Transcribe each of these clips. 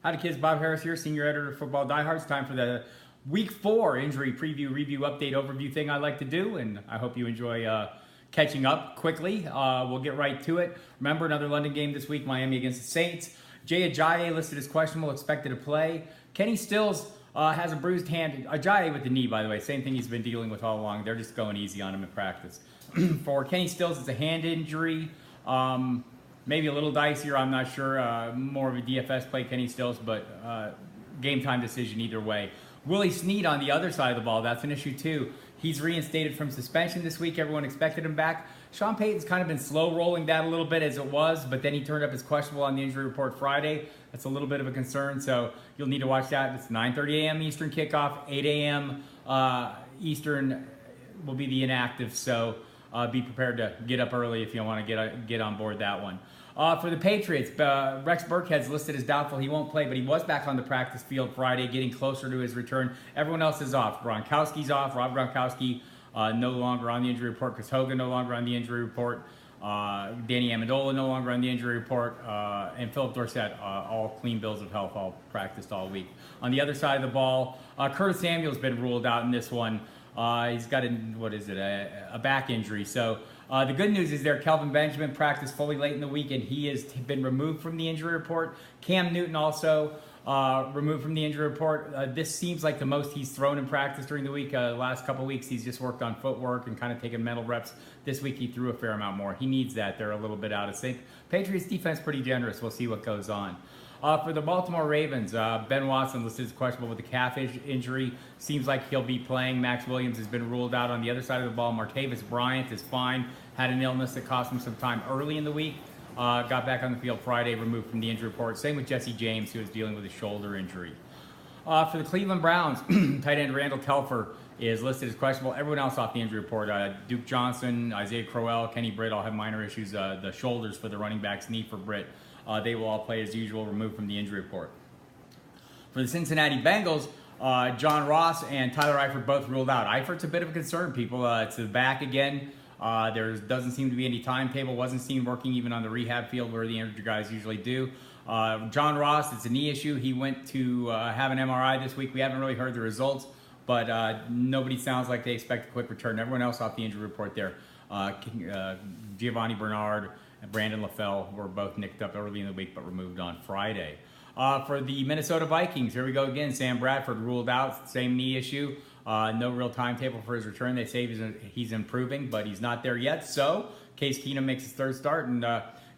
Howdy kids, Bob Harris here, senior editor of Football Diehards. Time for the week 4 injury preview, review, update, overview thing I like to do, and I hope you enjoy catching up quickly. We'll get right to it. Remember, another London game this week, Miami against the Saints. Jay Ajayi listed as questionable, expected to play. Kenny Stills has a bruised hand. Ajayi with the knee, by the way, same thing he's been dealing with all along. They're just going easy on him in practice. For Kenny Stills, it's a hand injury. Maybe a little dicier, I'm not sure. More of a DFS play, Kenny Stills, but game time decision either way. Willie Snead on the other side of the ball, that's an issue too. He's reinstated from suspension this week. Everyone expected him back. Sean Payton's kind of been slow rolling that a little bit as it was, but then he turned up as questionable on the injury report Friday. That's a little bit of a concern, so you'll need to watch that. It's 9:30 a.m. Eastern kickoff, 8 a.m. Eastern will be the inactive, so be prepared to get up early if you want to get on board that one. For the Patriots, Rex Burkhead's listed as doubtful. He won't play, but he was back on the practice field Friday, getting closer to his return. Everyone else is off. Gronkowski's off. Rob Gronkowski no longer on the injury report. Chris Hogan no longer on the injury report. Danny Amendola no longer on the injury report. And Philip Dorsett, all clean bills of health, all practiced all week. On the other side of the ball, Curtis Samuel's been ruled out in this one. He's got a back injury. So the good news is Kelvin Benjamin practiced fully late in the week, and he has been removed from the injury report. Cam Newton also removed from the injury report. This seems like the most he's thrown in practice during the week. The last couple weeks, he's just worked on footwork and kind of taken mental reps. This week, he threw a fair amount more. He needs that. They're a little bit out of sync. Patriots defense pretty generous. We'll see what goes on. For the Baltimore Ravens, Ben Watson listed as questionable with a calf injury. Seems like he'll be playing. Max Williams has been ruled out on the other side of the ball. Martavis Bryant is fine. Had an illness that cost him some time early in the week. Got back on the field Friday, removed from the injury report. Same with Jesse James, who is dealing with a shoulder injury. For the Cleveland Browns, tight end Randall Telfer is listed as questionable. Everyone else off the injury report. Duke Johnson, Isaiah Crowell, Kenny Britt all have minor issues. The shoulders for the running back's knee for Britt. They will all play as usual, removed from the injury report. For the Cincinnati Bengals, John Ross and Tyler Eifert both ruled out. Eifert's a bit of a concern, people. It's the back again. There doesn't seem to be any timetable. Wasn't seen working even on the rehab field where the injured guys usually do. John Ross, it's a knee issue. He went to have an MRI this week. We haven't really heard the results, but nobody sounds like they expect a quick return. Everyone else off the injury report there. Giovanni Bernard and Brandon LaFell were both nicked up early in the week but removed on Friday. For the Minnesota Vikings, here we go again. Sam Bradford ruled out, same knee issue. No real timetable for his return. They say he's improving, but he's not there yet. So Case Keenum makes his third start and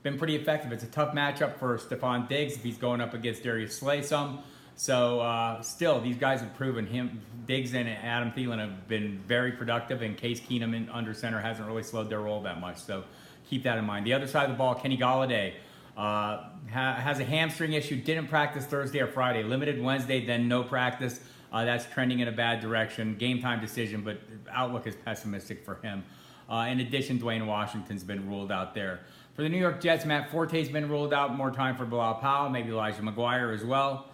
been pretty effective. It's a tough matchup for Stephon Diggs if he's going up against Darius Slay some. So still, these guys have proven him. Diggs and Adam Thielen have been very productive, and Case Keenum under center hasn't really slowed their roll that much. So keep that in mind. The other side of the ball, Kenny Golladay has a hamstring issue. Didn't practice Thursday or Friday. Limited Wednesday, then no practice. That's trending in a bad direction. Game time decision, but outlook is pessimistic for him. In addition, Dwayne Washington's been ruled out there. For the New York Jets, Matt Forte's been ruled out. More time for Bilal Powell, maybe Elijah McGuire as well.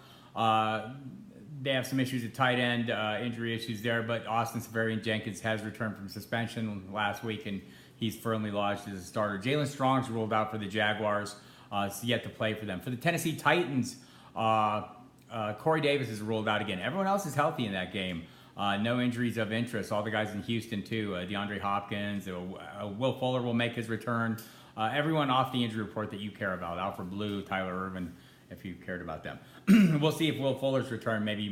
They have some issues at tight end, injury issues there, but Austin Seferian-Jenkins has returned from suspension last week, and he's firmly lodged as a starter. Jalen Strong's ruled out for the Jaguars. It's yet to play for them. For the Tennessee Titans, Corey Davis is ruled out again. Everyone else is healthy in that game. No injuries of interest. All the guys in Houston, too. DeAndre Hopkins, Will Fuller will make his return. Everyone off the injury report that you care about. Alfred Blue, Tyler Irvin, if you cared about them. We'll see if Will Fuller's return maybe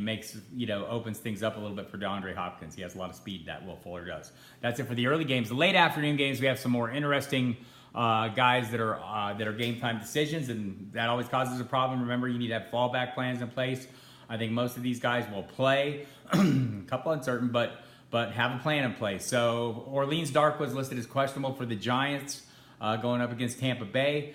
opens things up a little bit for DeAndre Hopkins. He has a lot of speed, that Will Fuller does. That's it for the early games. The late afternoon games, we have some more interesting guys that are game time decisions, and that always causes a problem. Remember, you need to have fallback plans in place. I think most of these guys will play. A couple uncertain, but have a plan in place. So Orleans Dark was listed as questionable for the Giants going up against Tampa Bay.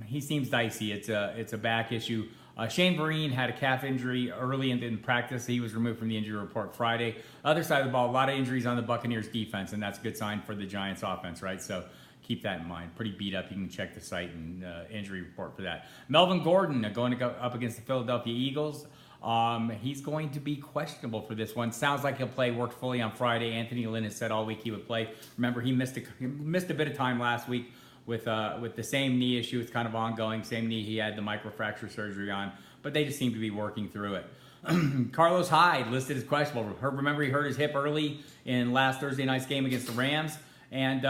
He seems dicey. It's a back issue. Shane Vereen had a calf injury early in practice. He was removed from the injury report Friday. Other side of the ball, a lot of injuries on the Buccaneers defense, and that's a good sign for the Giants offense, right? So keep that in mind. Pretty beat up. You can check the site and injury report for that. Melvin Gordon going to go up against the Philadelphia Eagles. He's going to be questionable for this one. Sounds like he'll play. Worked fully on Friday. Anthony Lynn has said all week he would play. Remember, he missed a bit of time last week. with the same knee issue. It's kind of ongoing. Same knee he had the microfracture surgery on, but they just seem to be working through it. Carlos Hyde listed as questionable. Remember, he hurt his hip early in last Thursday night's game against the Rams, and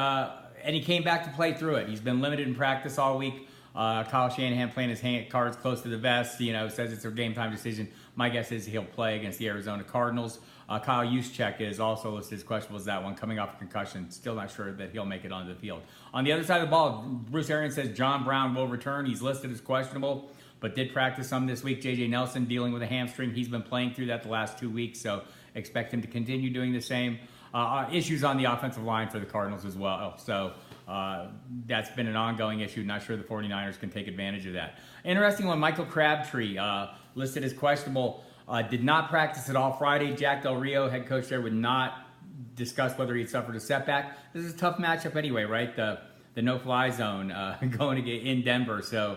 he came back to play through it. He's been limited in practice all week. Kyle Shanahan playing his cards close to the vest, says it's a game time decision. My guess is he'll play against the Arizona Cardinals. Kyle Juszczyk is also listed as questionable as that one, coming off a concussion. Still not sure that he'll make it onto the field. On the other side of the ball, Bruce Arians says John Brown will return. He's listed as questionable, but did practice some this week. J.J. Nelson dealing with a hamstring. He's been playing through that the last 2 weeks, so expect him to continue doing the same. Issues on the offensive line for the Cardinals as well. So that's been an ongoing issue. Not sure the 49ers can take advantage of that. Interesting one, Michael Crabtree, listed as questionable. Did not practice at all Friday. Jack Del Rio, head coach there, would not discuss whether he suffered a setback. This is a tough matchup anyway, right? The no-fly zone going in Denver. So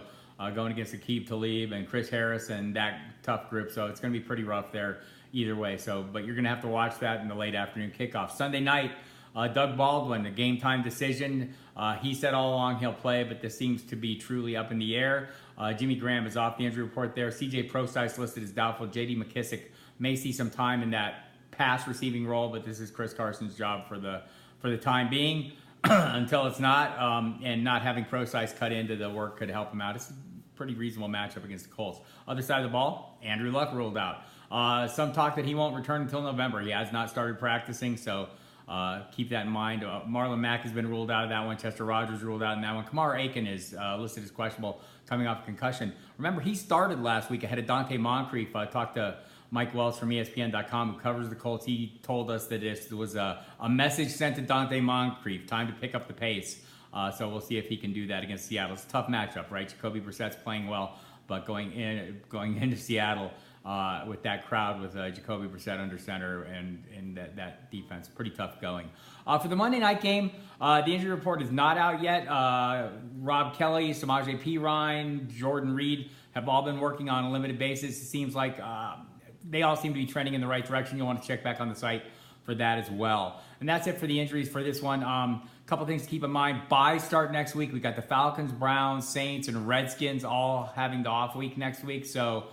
going against Aqib Talib and Chris Harris and that tough group. So it's going to be pretty rough there either way. But you're going to have to watch that in the late afternoon kickoff. Sunday night, Doug Baldwin, a game time decision. He said all along he'll play, but this seems to be truly up in the air. Jimmy Graham is off the injury report there. CJ Prosise listed as doubtful. J.D. McKissick may see some time in that pass receiving role, but this is Chris Carson's job for the time being until it's not. And not having Prosise cut into the work could help him out. It's a pretty reasonable matchup against the Colts. Other side of the ball, Andrew Luck ruled out. Some talk that he won't return until November. He has not started practicing, so keep that in mind. Marlon Mack has been ruled out of that one. Chester Rogers ruled out in that one. Kamar Aiken is listed as questionable, coming off a concussion. Remember, he started last week ahead of Dante Moncrief. I talked to Mike Wells from ESPN.com, who covers the Colts. He told us that this was a message sent to Dante Moncrief, time to pick up the pace. So we'll see if he can do that against Seattle. It's a tough matchup, right? Jacoby Brissett's playing well, but going into Seattle with that crowd with Jacoby Brissett under center and that defense, pretty tough going. For the Monday night game, the injury report is not out yet. Rob Kelly, Samaje Perine, Jordan Reed have all been working on a limited basis. It seems like they all seem to be trending in the right direction. You'll want to check back on the site for that as well. And that's it for the injuries for this one. Couple things to keep in mind. Buys start next week. We got the Falcons, Browns, Saints, and Redskins all having the off week next week. So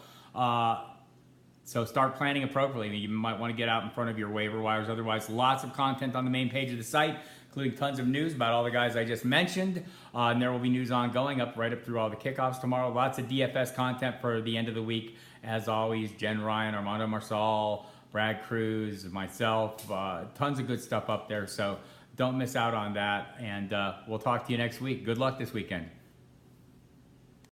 start planning appropriately. You might want to get out in front of your waiver wires. Otherwise, lots of content on the main page of the site, including tons of news about all the guys I just mentioned. And there will be news ongoing right up through all the kickoffs tomorrow. Lots of DFS content for the end of the week. As always, Jen Ryan, Armando Marsal, Brad Cruz, myself, tons of good stuff up there. So don't miss out on that. And we'll talk to you next week. Good luck this weekend.